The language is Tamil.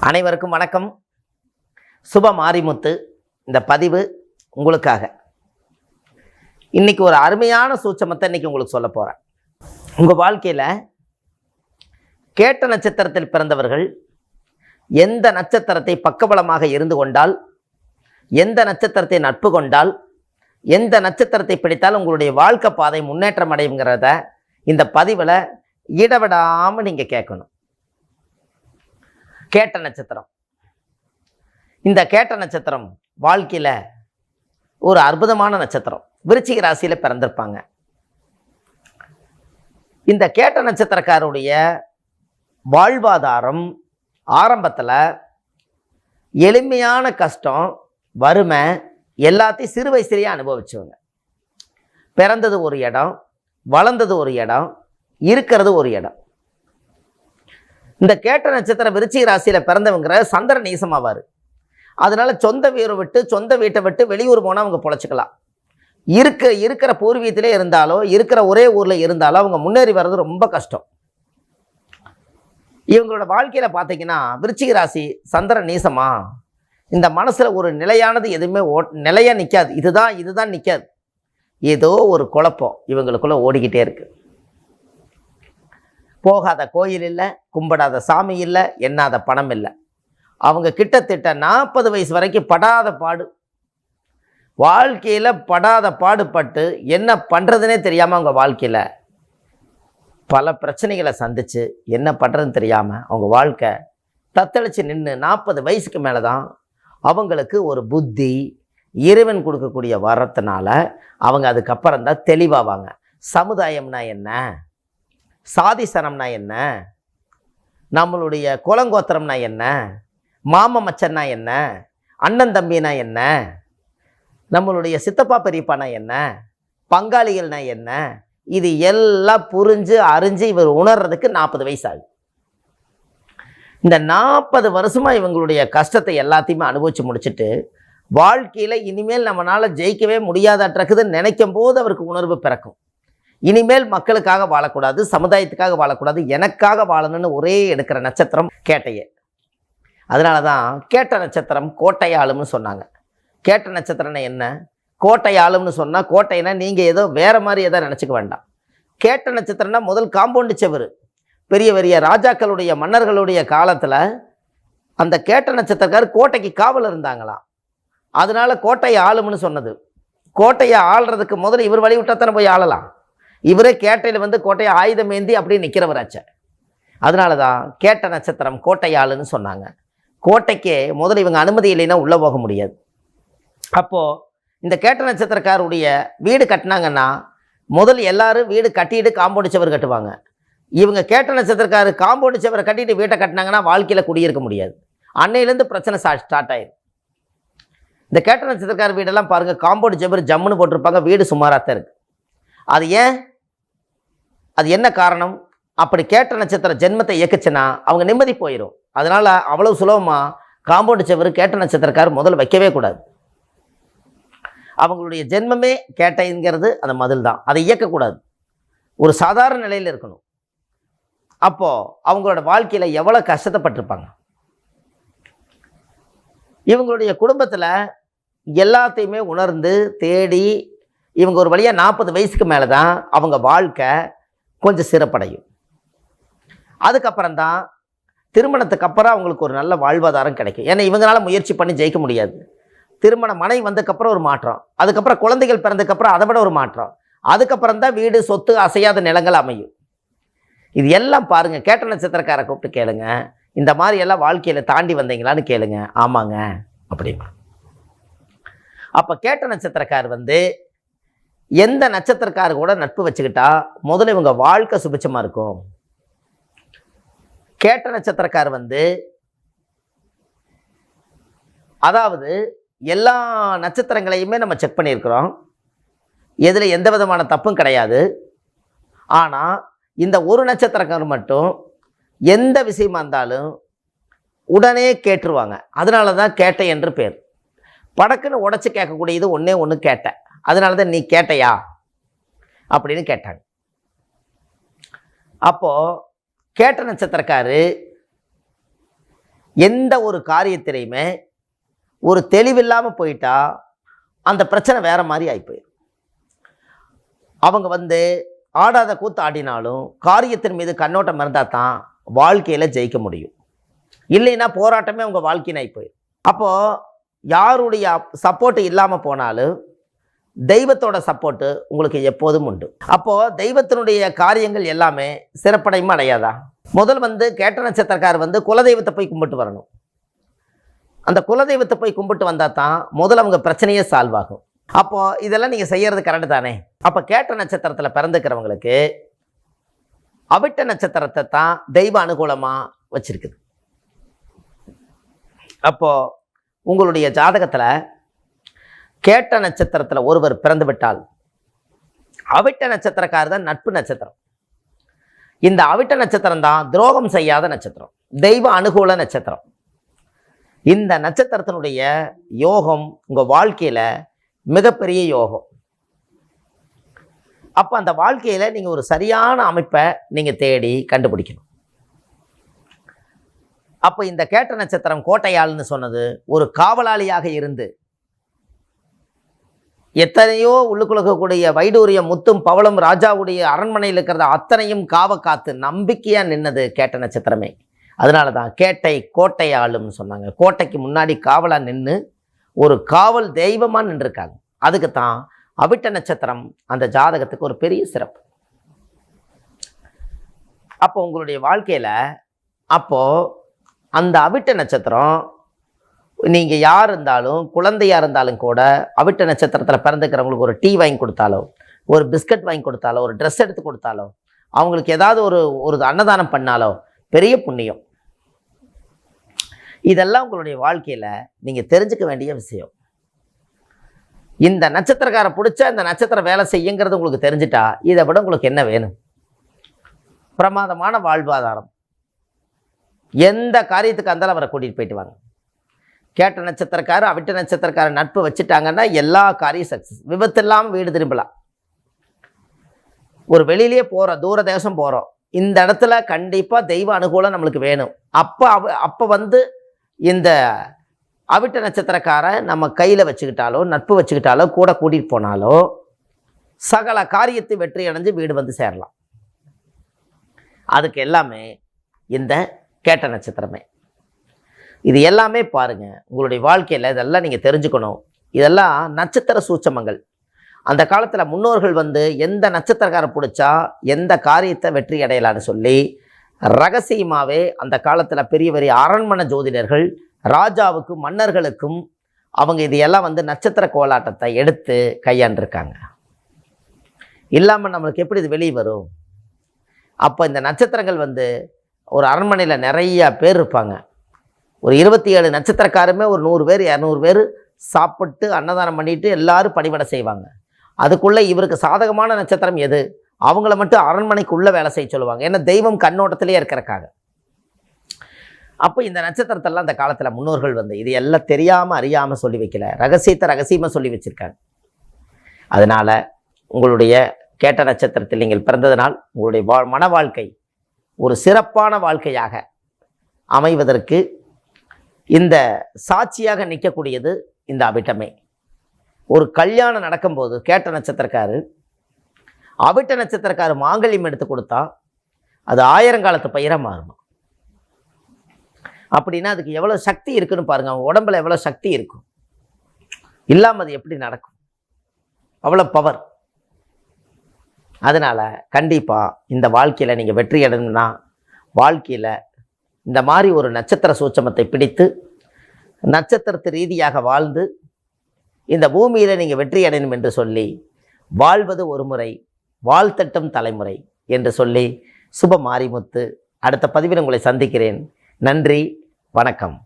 அனைவருக்கும் வணக்கம். சுப மாரிமுத்து இந்த பதிவு உங்களுக்காக. இன்னைக்கு ஒரு அருமையான சூட்சமத்தை இன்னைக்கு உங்களுக்கு சொல்ல போகிறேன். உங்கள் வாழ்க்கையில் கேட்ட நட்சத்திரத்தில் பிறந்தவர்கள் எந்த நட்சத்திரத்தை பக்கபலமாக இருந்து கொண்டால், எந்த நட்சத்திரத்தை நட்பு கொண்டால், எந்த நட்சத்திரத்தை பிடித்தால் உங்களுடைய வாழ்க்கை பாதை முன்னேற்றம் அடையுங்கிறத இந்த பதிவில் இடவிடாமல் நீங்கள் கேட்கணும். கேட்ட நட்சத்திரம், இந்த கேட்ட நட்சத்திரம் வாழ்க்கையில் ஒரு அற்புதமான நட்சத்திரம். விருச்சிக ராசியில் பிறந்திருப்பாங்க. இந்த கேட்ட நட்சத்திரக்காருடைய வாழ்வாதாரம் ஆரம்பத்தில் எளிமையான கஷ்டம், வறுமை எல்லாத்தையும் சிறு வயசுலேயே அனுபவிச்சவங்க. பிறந்தது ஒரு இடம், வளர்ந்தது ஒரு இடம், இருக்கிறது ஒரு இடம். இந்த கேட்ட நட்சத்திரம் விருச்சிக ராசியில் பிறந்தவங்கிற சந்திரன் நீசமாவார். அதனால சொந்த வீரை விட்டு, சொந்த வீட்டை விட்டு வெளியூர் போனால் அவங்க பொழைச்சிக்கலாம். இருக்கிற பூர்வீகத்திலே இருந்தாலோ, இருக்கிற ஒரே ஊரில் இருந்தாலோ அவங்க முன்னேறி வர்றது ரொம்ப கஷ்டம். இவங்களோட வாழ்க்கையில் பார்த்தீங்கன்னா விருச்சிக ராசி சந்திரன் நீசமா, இந்த மனசில் ஒரு நிலையானது எதுவுமே நிலையாக நிற்காது. இதுதான் நிற்காது. ஏதோ ஒரு குழப்பம் இவங்களுக்குள்ளே ஓடிக்கிட்டே இருக்கு. போகாத கோயில் இல்லை, கும்பிடாத சாமி இல்லை, எண்ணாத பணம் இல்லை. அவங்க கிட்டத்தட்ட 40 வயசு வரைக்கும் படாத பாடு, வாழ்க்கையில் படாத பாடுபட்டு என்ன பண்ணுறதுனே தெரியாமல் அவங்க வாழ்க்கையில் பல பிரச்சனைகளை சந்தித்து என்ன பண்ணுறதுன்னு தெரியாமல் அவங்க வாழ்க்கை தத்தளித்து நின்று 40 வயசுக்கு மேலே தான் அவங்களுக்கு ஒரு புத்தி இறைவன் கொடுக்கக்கூடிய வரத்தினால அவங்க அதுக்கப்புறம் தான் தெளிவாவாங்க. சமுதாயம்னா என்ன, சாதிசனம்னா என்ன, நம்மளுடைய குலங்கோத்திரம்னா என்ன, மாம மச்சன்னா என்ன, அண்ணன் தம்பினா என்ன, நம்மளுடைய சித்தப்பா பெரியப்பானா என்ன, பங்காளிகள்னா என்ன, இது எல்லாம் புரிஞ்சு அறிஞ்சு இவர் உணர்றதுக்கு 40 வயசு ஆகுது. இந்த 40 வருஷமாக இவங்களுடைய கஷ்டத்தை எல்லாத்தையுமே அனுபவித்து முடிச்சுட்டு வாழ்க்கையில் இனிமேல் நம்மளால் ஜெயிக்கவே முடியாதாட்டிருக்குதுன்னு நினைக்கும் போது அவருக்கு உணர்வு பிறக்கும். இனிமேல் மக்களுக்காக வாழக்கூடாது, சமுதாயத்துக்காக வாழக்கூடாது, எனக்காக வாழணும்னு ஒரே எடுக்கிற நட்சத்திரம் கேட்டையே. அதனால தான் கேட்ட நட்சத்திரம் கோட்டை ஆளும்னு சொன்னாங்க. கேட்ட நட்சத்திரம்னா என்ன, கோட்டை ஆளும்னு சொன்னால் கோட்டைனா நீங்கள் ஏதோ வேறு மாதிரி எதோ நினச்சிக்க வேண்டாம். கேட்ட நட்சத்திரம்னா முதல் காம்பவுண்டு செவரு. பெரிய பெரிய ராஜாக்களுடைய மன்னர்களுடைய காலத்தில் அந்த கேட்ட நட்சத்திரக்கார் கோட்டைக்கு காவல் இருந்தாங்களாம். அதனால கோட்டையை ஆளும்னு சொன்னது. கோட்டையை ஆள்றதுக்கு முதல்ல இவர் வழி விட்டால் தானே போய் ஆளலாம். இவரே கேட்டையில் வந்து கோட்டையை ஆயுதம் ஏந்தி அப்படியே நிற்கிறவராச்ச. அதனால தான் கேட்ட நட்சத்திரம் கோட்டை ஆளுன்னு சொன்னாங்க. கோட்டைக்கே முதல்ல இவங்க அனுமதி இல்லைன்னா உள்ளே போக முடியாது. அப்போது இந்த கேட்ட நட்சத்திரக்காருடைய வீடு கட்டினாங்கன்னா முதல் எல்லாரும் வீடு கட்டிட்டு காம்பவுண்டு சுவர் கட்டுவாங்க. இவங்க கேட்ட நட்சத்திரக்காரு காம்பவுண்டு சுவரை கட்டிட்டு வீட்டை கட்டினாங்கன்னா வாழ்க்கையில் குடியிருக்க முடியாது. அன்னையிலேருந்து பிரச்சனை ஸ்டார்ட் ஆயிடும். இந்த கேட்ட நட்சத்திரக்கார வீடெல்லாம் பாருங்கள், காம்பவுண்டு சுவர் ஜம்முன்னு போட்டிருப்பாங்க, வீடு சுமாராக தான் இருக்குது. அது ஏன், அது என்ன காரணம்? அப்படி கேட்ட நட்சத்திர ஜென்மத்தை இயக்குச்சுன்னா அவங்க நிம்மதி போயிடும். அதனால் அவ்வளோ சுலபமாக காம்பவுண்டு சுவர் கேட்ட நட்சத்திரக்காரர் முதல்ல வைக்கவே கூடாது. அவங்களுடைய ஜென்மமே கேட்டைங்கிறது அந்த மதில் தான், அதை இயக்கக்கூடாது. ஒரு சாதாரண நிலையில் இருக்கணும். அப்போது அவங்களோட வாழ்க்கையில் எவ்வளோ கஷ்டப்பட்டிருப்பாங்க. இவங்களுடைய குடும்பத்தில் எல்லாத்தையுமே உணர்ந்து தேடி இவங்க ஒரு வழியாக 40 வயசுக்கு மேலே தான் அவங்க வாழ்க்கை கொஞ்சம் சிறப்படையும். அதுக்கப்புறம் தான் திருமணத்துக்கு அப்புறம் அவங்களுக்கு ஒரு நல்ல வாழ்வாதாரம் கிடைக்கும். ஏன்னா இவங்களால முயற்சி பண்ணி ஜெயிக்க முடியாது. திருமண மனைவி வந்ததுக்கப்புறம் ஒரு மாற்றம், அதுக்கப்புறம் குழந்தைகள் பிறந்ததுக்கப்புறம் அதை விட ஒரு மாற்றம், அதுக்கப்புறம் தான் வீடு சொத்து அசையாத நிலங்கள் அமையும். இது எல்லாம் பாருங்கள், கேட்ட நட்சத்திரக்காரை கூப்பிட்டு கேளுங்க, இந்த மாதிரி எல்லாம் வாழ்க்கையில் தாண்டி வந்தீங்களான்னு கேளுங்க. ஆமாங்க அப்படிமா. அப்போ கேட்ட நட்சத்திரக்கார் வந்து எந்த நட்சத்திரக்காரு கூட நட்பு வச்சுக்கிட்டா முதல்ல இவங்க வாழ்க்கை சுபிச்சமாக இருக்கும். கேட்ட நட்சத்திரக்கார் வந்து அதாவது எல்லா நட்சத்திரங்களையுமே நம்ம செக் பண்ணியிருக்கிறோம், எதில் எந்த விதமான தப்பும் கிடையாது. ஆனால் இந்த ஒரு நட்சத்திரக்கார் மட்டும் எந்த விஷயமா இருந்தாலும் உடனே கேட்டுருவாங்க. அதனால தான் கேட்டை என்று பேர். படக்குன்னு உடச்சி கேட்கக்கூடியது ஒன்றே ஒன்று கேட்டை. அதனால தான் நீ கேட்டையா அப்படின்னு கேட்டாங்க. அப்போது கேட்ட நட்சத்திரக்காரு எந்த ஒரு காரியத்திலையுமே ஒரு தெளிவில்லாமல் போயிட்டா அந்த பிரச்சனை வேற மாதிரி ஆகிப்போயிடும். அவங்க ஆடாத கூத்து ஆடினாலும் காரியத்தின் மீது கண்ணோட்டம் இருந்தால் தான் வாழ்க்கையில் ஜெயிக்க முடியும். இல்லைன்னா போராட்டமே உங்கள் வாழ்க்கைன்னு ஆகி போயிடும். அப்போது யாருடைய சப்போர்ட்டு இல்லாமல் போனாலும் தெய்வத்தோட சப்போர்ட்டு உங்களுக்கு எப்போதும் உண்டு. அப்போது தெய்வத்தினுடைய காரியங்கள் எல்லாமே சிறப்படையுமா அடையாதா? முதல் கேட்ட நட்சத்திரக்காரர் குலதெய்வத்தை போய் கும்பிட்டு வரணும். அந்த குலதெய்வத்தை போய் கும்பிட்டு வந்தால் தான் முதல்ல அவங்க பிரச்சனையே சால்வ் ஆகும். அப்போது இதெல்லாம் நீங்கள் செய்கிறது கரெக்டு தானே? அப்போ கேட்ட நட்சத்திரத்தில் பிறந்துக்கிறவங்களுக்கு அவிட்ட நட்சத்திரத்தை தான் தெய்வ அனுகூலமாக வச்சிருக்குது. அப்போது உங்களுடைய ஜாதகத்தில் கேட்ட நட்சத்திரத்தில் ஒருவர் பிறந்து விட்டால் அவிட்ட நட்சத்திரக்காரர் தான் நட்பு நட்சத்திரம். இந்த அவிட்ட நட்சத்திரம் தான் துரோகம் செய்யாத நட்சத்திரம், தெய்வ அனுகூல நட்சத்திரம். இந்த நட்சத்திரத்தினுடைய யோகம் உங்கள் வாழ்க்கையில் மிகப்பெரிய யோகம். அப்போ அந்த வாழ்க்கையில் நீங்கள் ஒரு சரியான அமைப்பை நீங்கள் தேடி கண்டுபிடிக்கணும். அப்போ இந்த கேட்ட நட்சத்திரம் கோட்டையாள்னு சொன்னது ஒரு காவலாளியாக இருந்து எத்தனையோ உள்ளுக்குள்ளக்கூடிய வைடூரியம் முத்தும் பவளம் ராஜாவுடைய அரண்மனையில் இருக்கிறத அத்தனையும் காத்து நம்பிக்கையாக நின்னது கேட்ட நட்சத்திரமே. அதனால தான் கேட்டை கோட்டையாளும்னு சொன்னாங்க. கோட்டைக்கு முன்னாடி காவலாக நின்று ஒரு காவல் தெய்வமாக நின்றுருக்காங்க. அதுக்கு தான் அவிட்ட நட்சத்திரம் அந்த ஜாதகத்துக்கு ஒரு பெரிய சிறப்பு. அப்போ உங்களுடைய வாழ்க்கையில் அப்போது அந்த அவிட்ட நட்சத்திரம் நீங்கள் யார் இருந்தாலும் குழந்தையாக இருந்தாலும் கூட அவிட்ட நட்சத்திரத்தில் பிறந்துக்கிறவங்களுக்கு ஒரு டீ வாங்கி கொடுத்தாலோ, ஒரு பிஸ்கட் வாங்கி கொடுத்தாலோ, ஒரு ட்ரெஸ் எடுத்து கொடுத்தாலோ, அவங்களுக்கு ஏதாவது ஒரு அன்னதானம் பண்ணாலோ பெரிய புண்ணியம். இதெல்லாம் உங்களுடைய வாழ்க்கையில் நீங்கள் தெரிஞ்சுக்க வேண்டிய விஷயம். இந்த நட்சத்திரக்காரை பிடிச்சா இந்த நட்சத்திரம் வேலை செய்யுங்கிறது உங்களுக்கு தெரிஞ்சிட்டா இதை விட உங்களுக்கு என்ன வேணும்? பிரமாதமான வாழ்வாதாரம். எந்த காரியத்துக்கு இருந்தாலும் அவரை கூட்டிகிட்டு போயிட்டு வாங்க. கேட்ட நட்சத்திரக்காரர் அவிட்ட நட்சத்திரக்காரர் நட்பு வச்சுட்டாங்கன்னா எல்லா காரியம் சக்ஸஸ். விபத்து இல்லாமல் வீடு திரும்பலாம். ஒரு வெளியிலே போகிறோம், தூர தேசம் போகிறோம், இந்த இடத்துல கண்டிப்பாக தெய்வ அனுகூலம் நம்மளுக்கு வேணும். அப்போ இந்த அவிட்ட நட்சத்திரக்காரை நம்ம கையில் வச்சுக்கிட்டாலோ நட்பு வச்சுக்கிட்டாலோ கூட கூட்டிகிட்டு போனாலோ சகல காரியத்தை வெற்றி அடைஞ்சு வீடு சேரலாம். அதுக்கு எல்லாமே இந்த கேட்ட நட்சத்திரமே. இது எல்லாமே பாருங்கள், உங்களுடைய வாழ்க்கையில் இதெல்லாம் நீங்கள் தெரிஞ்சுக்கணும். இதெல்லாம் நட்சத்திர சூட்சமங்கள். அந்த காலத்தில் முன்னோர்கள் எந்த நட்சத்திரக்காரை பிடிச்சா எந்த காரியத்தை வெற்றி அடையலான்னு சொல்லி ரகசியமாகவே அந்த காலத்தில் பெரிய பெரிய அரண்மனை ஜோதிடர்கள் ராஜாவுக்கும் மன்னர்களுக்கும் அவங்க இதையெல்லாம் நட்சத்திர கோலாட்டத்தை எடுத்து கையாண்டிருக்காங்க. இல்லாமல் நம்மளுக்கு எப்படி இது வெளியே வரும்? அப்போ இந்த நட்சத்திரங்கள் ஒரு அரண்மனையில் நிறைய பேர் இருப்பாங்க. ஒரு 27 நட்சத்திரக்காருமே ஒரு 100 பேர் 200 பேர் சாப்பிட்டு அன்னதானம் பண்ணிட்டு எல்லாரும் பணிபட செய்வாங்க. அதுக்குள்ளே இவருக்கு சாதகமான நட்சத்திரம் எது, அவங்கள மட்டும் அரண்மனைக்குள்ளே வேலை செய்ய சொல்லுவாங்க. ஏன்னா தெய்வம் கண்ணோட்டத்திலே இருக்கிறக்காக. அப்போ இந்த நட்சத்திரத்தெல்லாம் அந்த காலத்தில் முன்னோர்கள் இது எல்லாம் தெரியாமல் அறியாமல் சொல்லி வைக்கல, ரகசியமாக சொல்லி வச்சுருக்காங்க. அதனால் உங்களுடைய கேட்ட நட்சத்திரத்தில் நீங்கள் பிறந்ததனால் உங்களுடைய மன வாழ்க்கை ஒரு சிறப்பான வாழ்க்கையாக அமைவதற்கு இந்த சாட்சியாக நிற்கக்கூடியது இந்த அவிட்டமே. ஒரு கல்யாணம் நடக்கும்போது கேட்ட நட்சத்திரக்காரு அவிட்ட நட்சத்திரக்காரு மாங்கல்யம் எடுத்து கொடுத்தா அது 1000 காலத்து பயிராக மாறுமா. அப்படின்னா அதுக்கு எவ்வளோ சக்தி இருக்குன்னு பாருங்கள். அவன் உடம்புல எவ்வளோ சக்தி இருக்கும், இல்லாமல் அது எப்படி நடக்கும்? அவ்வளோ பவர். அதனால் கண்டிப்பாக இந்த வாழ்க்கையில் நீங்கள் வெற்றி அடையணும்னா வாழ்க்கையில் இந்த மாதிரி ஒரு நட்சத்திர சூட்சமத்தை பிடித்து நட்சத்திரத்து ரீதியாக வாழ்ந்து இந்த பூமியில் நீங்கள் வெற்றி அடையணும் என்று சொல்லி வாழ்வது ஒரு முறை வாழ்த்தட்டும் தலைமுறை என்று சொல்லி சுப மாரிமுத்து அடுத்த பதிவில் உங்களை சந்திக்கிறேன். நன்றி, வணக்கம்.